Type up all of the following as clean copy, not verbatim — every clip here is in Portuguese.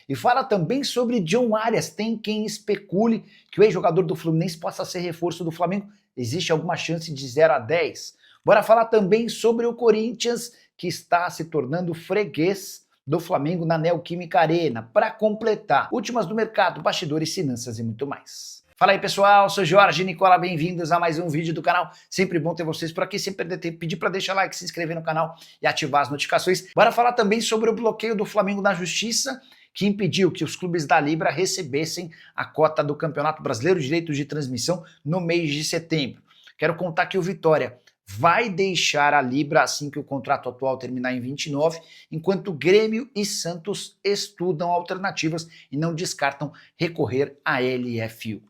e fala também sobre John Arias. Tem quem especule que o ex-jogador do Fluminense possa ser reforço do Flamengo. Existe alguma chance de 0 a 10? Bora falar também sobre o Corinthians, que está se tornando freguês do Flamengo na Neoquímica Arena. Para completar, últimas do mercado, bastidores, finanças e muito mais. Fala aí pessoal, sou Jorge Nicola, bem-vindos a mais um vídeo do canal. Sempre bom ter vocês por aqui, sem perder tempo, pedir para deixar like, se inscrever no canal e ativar as notificações. Bora falar também sobre o bloqueio do Flamengo na Justiça, que impediu que os clubes da Libra recebessem a cota do Campeonato Brasileiro, direitos de transmissão, no mês de setembro. Quero contar que o Vitória vai deixar a Libra assim que o contrato atual terminar em 29, enquanto Grêmio e Santos estudam alternativas e não descartam recorrer à LFU.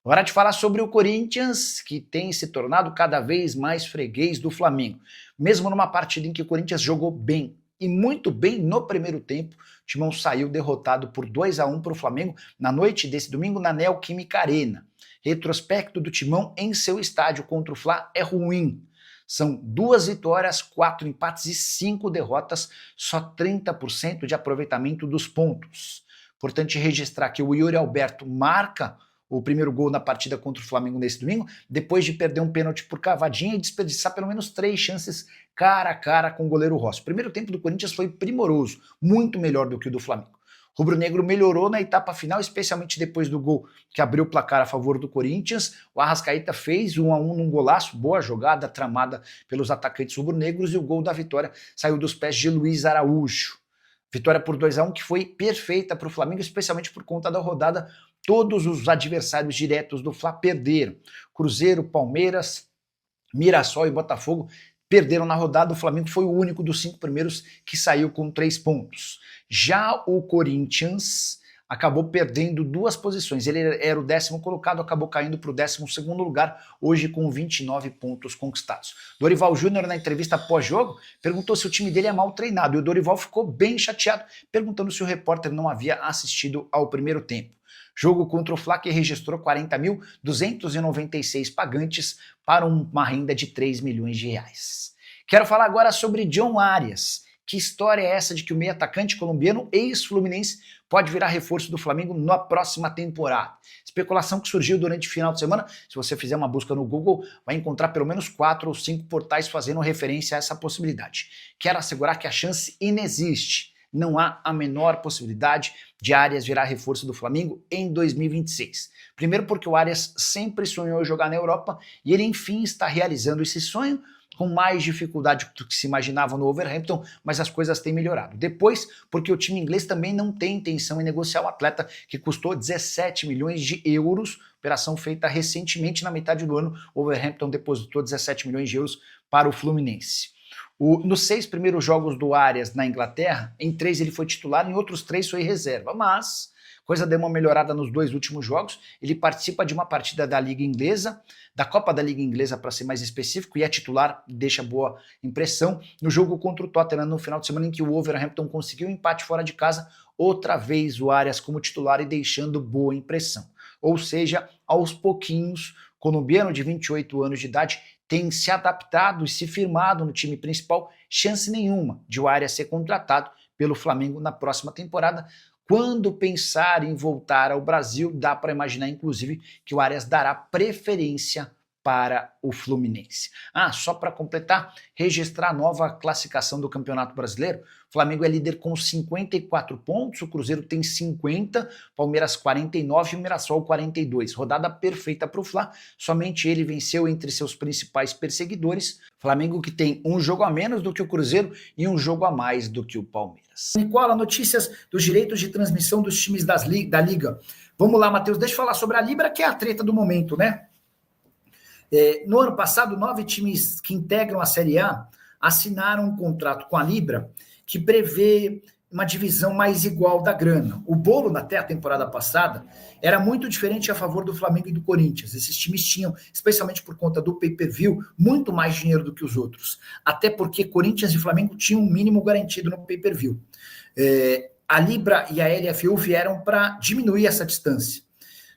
Hora de falar sobre o Corinthians, que tem se tornado cada vez mais freguês do Flamengo. Mesmo numa partida em que o Corinthians jogou bem, e muito bem no primeiro tempo, o Timão saiu derrotado por 2 a 1 para o Flamengo na noite desse domingo na Neoquímica Arena. Retrospecto do Timão em seu estádio contra o Fla é ruim. São 2 vitórias, 4 empates e 5 derrotas, só 30% de aproveitamento dos pontos. Importante registrar que o Yuri Alberto marca o primeiro gol na partida contra o Flamengo nesse domingo, depois de perder um pênalti por cavadinha e desperdiçar pelo menos 3 chances cara a cara com o goleiro Rossi. O primeiro tempo do Corinthians foi primoroso, muito melhor do que o do Flamengo. O rubro-negro melhorou na etapa final, especialmente depois do gol que abriu o placar a favor do Corinthians. O Arrascaeta fez 1 a 1 num golaço, boa jogada tramada pelos atacantes rubro-negros, e o gol da vitória saiu dos pés de Luiz Araújo. Vitória por 2 a 1 que foi perfeita para o Flamengo, especialmente por conta da rodada. Todos os adversários diretos do Fla perderam. Cruzeiro, Palmeiras, Mirassol e Botafogo perderam na rodada. O Flamengo foi o único dos 5 primeiros que saiu com 3 pontos. Já o Corinthians acabou perdendo 2 posições. Ele era o 10º colocado, acabou caindo para o 12º lugar, hoje com 29 pontos conquistados. Dorival Júnior, na entrevista pós-jogo, perguntou se o time dele é mal treinado, e o Dorival ficou bem chateado, perguntando se o repórter não havia assistido ao primeiro tempo. Jogo contra o Fla, que registrou 40.296 pagantes para uma renda de 3 milhões de reais. Quero falar agora sobre John Arias. Que história é essa de que o meio atacante colombiano, ex-fluminense, pode virar reforço do Flamengo na próxima temporada? Especulação que surgiu durante o final de semana. Se você fizer uma busca no Google, vai encontrar pelo menos 4 ou 5 portais fazendo referência a essa possibilidade. Quero assegurar que a chance inexiste. Não há a menor possibilidade de Arias virar reforço do Flamengo em 2026. Primeiro porque o Arias sempre sonhou em jogar na Europa e ele enfim está realizando esse sonho, com mais dificuldade do que se imaginava no Wolverhampton, mas as coisas têm melhorado. Depois, porque o time inglês também não tem intenção em negociar o atleta, que custou 17 milhões de euros, operação feita recentemente na metade do ano. O Wolverhampton depositou 17 milhões de euros para o Fluminense. Nos 6 primeiros jogos do Arias na Inglaterra, em 3 ele foi titular, em outros 3 foi reserva, mas coisa deu uma melhorada nos 2 últimos jogos. Ele participa de uma partida da Liga Inglesa, da Copa da Liga Inglesa para ser mais específico, e é titular, deixa boa impressão. No jogo contra o Tottenham no final de semana, em que o Wolverhampton conseguiu um empate fora de casa, outra vez o Arias como titular e deixando boa impressão. Ou seja, aos pouquinhos, o colombiano de 28 anos de idade tem se adaptado e se firmado no time principal. Chance nenhuma de o Arias ser contratado pelo Flamengo na próxima temporada. Quando pensar em voltar ao Brasil, dá para imaginar, inclusive, que o Arias dará preferência para o Fluminense. Só para completar, registrar a nova classificação do Campeonato Brasileiro. O Flamengo é líder com 54 pontos, o Cruzeiro tem 50, Palmeiras 49 e o Mirassol 42. Rodada perfeita para o Fla, somente ele venceu entre seus principais perseguidores. Flamengo que tem um jogo a menos do que o Cruzeiro e um jogo a mais do que o Palmeiras. Nicola, notícias dos direitos de transmissão dos times da Liga. Vamos lá, Matheus, deixa eu falar sobre a Libra, que é a treta do momento, né? No ano passado, 9 times que integram a Série A assinaram um contrato com a Libra que prevê uma divisão mais igual da grana. O bolo, até a temporada passada, era muito diferente a favor do Flamengo e do Corinthians. Esses times tinham, especialmente por conta do pay-per-view, muito mais dinheiro do que os outros. Até porque Corinthians e Flamengo tinham um mínimo garantido no pay-per-view. A Libra e a LFU vieram para diminuir essa distância.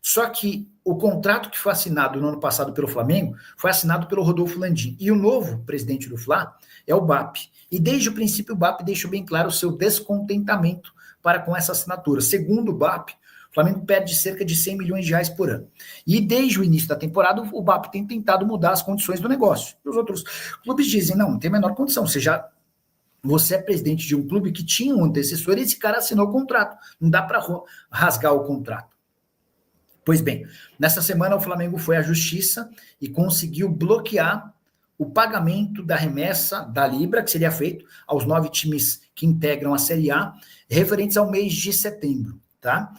Só que o contrato que foi assinado no ano passado pelo Flamengo foi assinado pelo Rodolfo Landim. E o novo presidente do Fla é o BAP. E desde o princípio o BAP deixou bem claro o seu descontentamento para com essa assinatura. Segundo o BAP, o Flamengo perde cerca de 100 milhões de reais por ano. E desde o início da temporada, o BAP tem tentado mudar as condições do negócio. Os outros clubes dizem, não tem a menor condição, você é presidente de um clube que tinha um antecessor e esse cara assinou o contrato. Não dá para rasgar o contrato. Pois bem, nessa semana o Flamengo foi à justiça e conseguiu bloquear o pagamento da remessa da Libra, que seria feito aos 9 times que integram a Série A, referentes ao mês de setembro. Tá?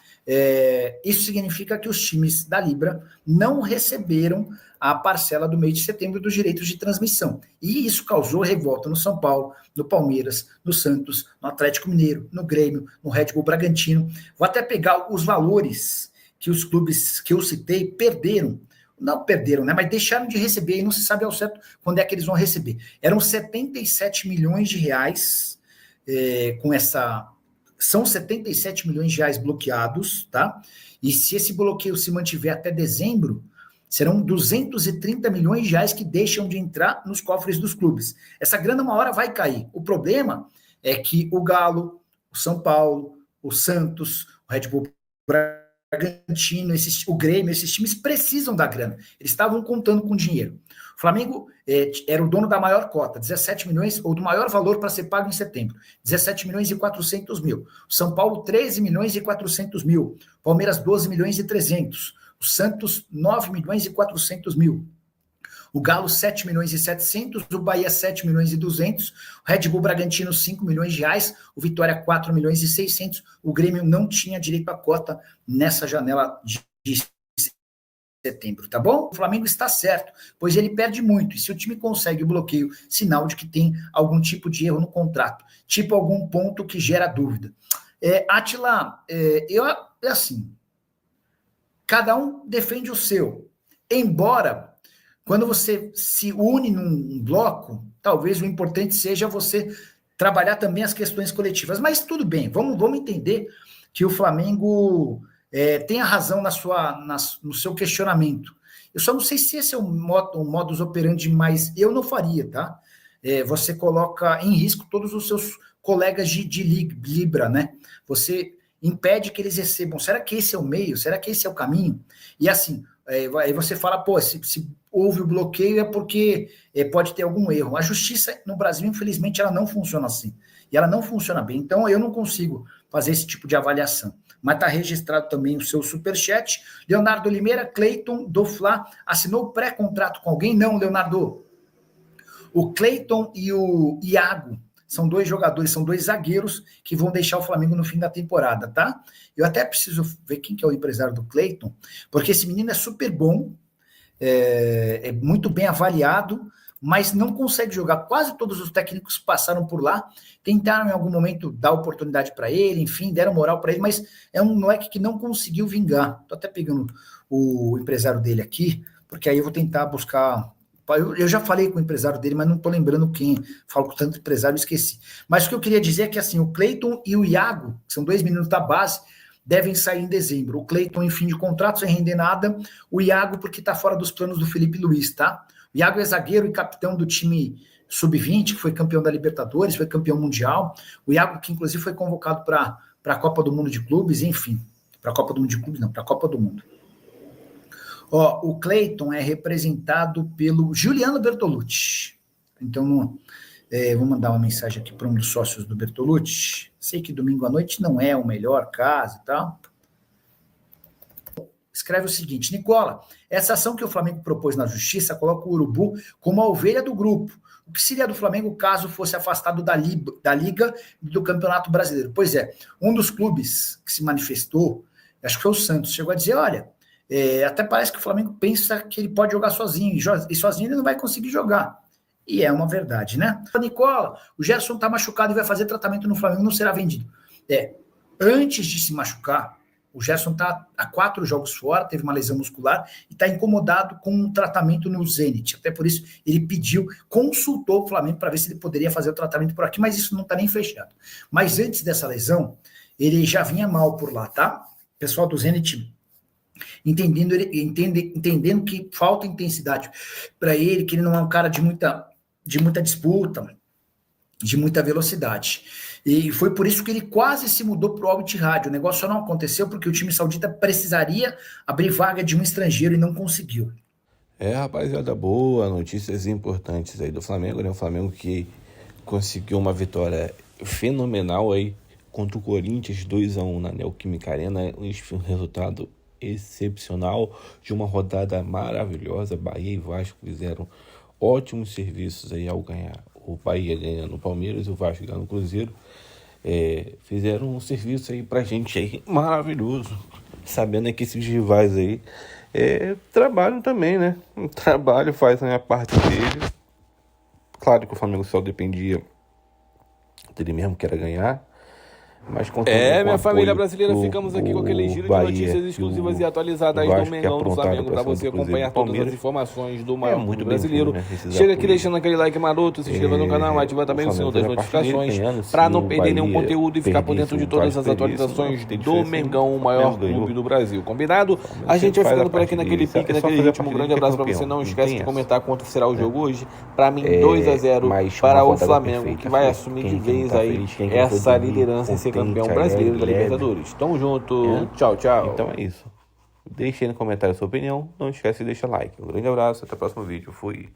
Isso significa que os times da Libra não receberam a parcela do mês de setembro dos direitos de transmissão. E isso causou revolta no São Paulo, no Palmeiras, no Santos, no Atlético Mineiro, no Grêmio, no Red Bull Bragantino. Vou até pegar os valores que os clubes que eu citei perderam. Não perderam, né? Mas deixaram de receber e não se sabe ao certo quando é que eles vão receber. Eram 77 milhões de reais com essa... São 77 milhões de reais bloqueados, tá? E se esse bloqueio se mantiver até dezembro, serão 230 milhões de reais que deixam de entrar nos cofres dos clubes. Essa grana uma hora vai cair. O problema é que o Galo, o São Paulo, o Santos, o Red Bull Bragantino, o Grêmio, esses times precisam da grana. Eles estavam contando com dinheiro. O Flamengo era o dono da maior cota, 17 milhões, ou do maior valor para ser pago em setembro, 17 milhões e 400 mil. O São Paulo, 13 milhões e 400 mil. Palmeiras, 12 milhões e 300. O Santos, 9 milhões e 400 mil. O Galo, 7 milhões e 700. O Bahia, 7 milhões e 200. O Red Bull Bragantino, 5 milhões de reais. O Vitória, 4 milhões e 600. O Grêmio não tinha direito à cota nessa janela de setembro, tá bom? O Flamengo está certo, pois ele perde muito. E se o time consegue o bloqueio, sinal de que tem algum tipo de erro no contrato, tipo algum ponto que gera dúvida. Átila, assim, cada um defende o seu. Embora, quando você se une num bloco, talvez o importante seja você trabalhar também as questões coletivas. Mas tudo bem, vamos entender que o Flamengo tem a razão no seu questionamento. Eu só não sei se esse é um modus operandi, mas eu não faria, tá? Você coloca em risco todos os seus colegas de Libra, né? Você impede que eles recebam. Será que esse é o meio? Será que esse é o caminho? E assim, aí você fala, pô, se houve o bloqueio é porque pode ter algum erro. A justiça no Brasil, infelizmente, ela não funciona assim. E ela não funciona bem. Então, eu não consigo fazer esse tipo de avaliação. Mas está registrado também o seu superchat. Leonardo Limeira, Cleiton do Fla, assinou pré-contrato com alguém? Não, Leonardo. O Cleiton e o Iago são 2 jogadores, são 2 zagueiros que vão deixar o Flamengo no fim da temporada, tá? Eu até preciso ver quem que é o empresário do Cleiton, porque esse menino é super bom, é muito bem avaliado, mas não consegue jogar. Quase todos os técnicos passaram por lá, tentaram em algum momento dar oportunidade para ele, enfim, deram moral para ele, mas é um moleque que não conseguiu vingar. Estou até pegando o empresário dele aqui, porque aí eu vou tentar buscar... Eu já falei com o empresário dele, mas não estou lembrando quem. Falo com tanto empresário, esqueci. Mas o que eu queria dizer é que assim, o Cleiton e o Iago, que são 2 meninos da base, devem sair em dezembro. O Cleiton em fim de contrato, sem render nada. O Iago porque está fora dos planos do Felipe Luiz, tá? O Iago é zagueiro e capitão do time sub-20, que foi campeão da Libertadores, foi campeão mundial. O Iago, que inclusive foi convocado para a Copa do Mundo de Clubes, enfim. Para a Copa do Mundo de Clubes, não, para a Copa do Mundo. O Cleiton é representado pelo Juliano Bertolucci. Então, vou mandar uma mensagem aqui para um dos sócios do Bertolucci. Sei que domingo à noite não é o melhor caso e tal. Escreve o seguinte: Nicola, essa ação que o Flamengo propôs na justiça coloca o Urubu como a ovelha do grupo. O que seria do Flamengo caso fosse afastado da Liga e do Campeonato Brasileiro? Pois é, um dos clubes que se manifestou, acho que foi o Santos, chegou a dizer, olha, até parece que o Flamengo pensa que ele pode jogar sozinho, e sozinho ele não vai conseguir jogar. E é uma verdade, né? Nicola, o Gerson está machucado e vai fazer tratamento no Flamengo, não será vendido. Antes de se machucar, o Gerson está há 4 jogos fora, teve uma lesão muscular e está incomodado com um tratamento no Zenit. Até por isso ele consultou o Flamengo para ver se ele poderia fazer o tratamento por aqui, mas isso não está nem fechado. Mas antes dessa lesão, ele já vinha mal por lá, tá? O pessoal do Zenit entendendo que falta intensidade para ele, que ele não é um cara de muita disputa, de muita velocidade. E foi por isso que ele quase se mudou para o Al Ittihad. O negócio só não aconteceu porque o time saudita precisaria abrir vaga de um estrangeiro e não conseguiu. Rapaziada, boa, notícias importantes aí do Flamengo, né? O Flamengo que conseguiu uma vitória fenomenal aí contra o Corinthians, 2-1 na Neoquímica Arena, um resultado excepcional de uma rodada maravilhosa. Bahia e Vasco fizeram ótimos serviços aí ao ganhar. O Bahia ganhando o Palmeiras e o Vasco ganhando o Cruzeiro. Fizeram um serviço aí pra gente aí maravilhoso, sabendo que esses rivais aí trabalham também, né? O trabalho faz a parte dele. Claro que o Flamengo só dependia dele mesmo, que era ganhar. Mas Minha família brasileira, ficamos aqui com aquele giro de notícias exclusivas e atualizadas do Mengão, do Flamengo, para você acompanhar todas as informações do maior clube brasileiro. Chega aqui deixando aquele like maroto, se inscreva no canal, ativa também o sininho das notificações para não perder nenhum conteúdo e ficar por dentro de todas as atualizações do Mengão, o maior clube do Brasil. Combinado? A gente vai ficando por aqui naquele pique, naquele ritmo. Um grande abraço para você. Não esquece de comentar quanto será o jogo hoje. Para mim, 2-0 para o Flamengo, que vai assumir de vez aí essa liderança e ser campeão brasileiro da Libertadores. Tamo junto. Tchau, tchau. Então é isso. Deixe aí no comentário a sua opinião. Não esquece de deixar like. Um grande abraço. Até o próximo vídeo. Fui.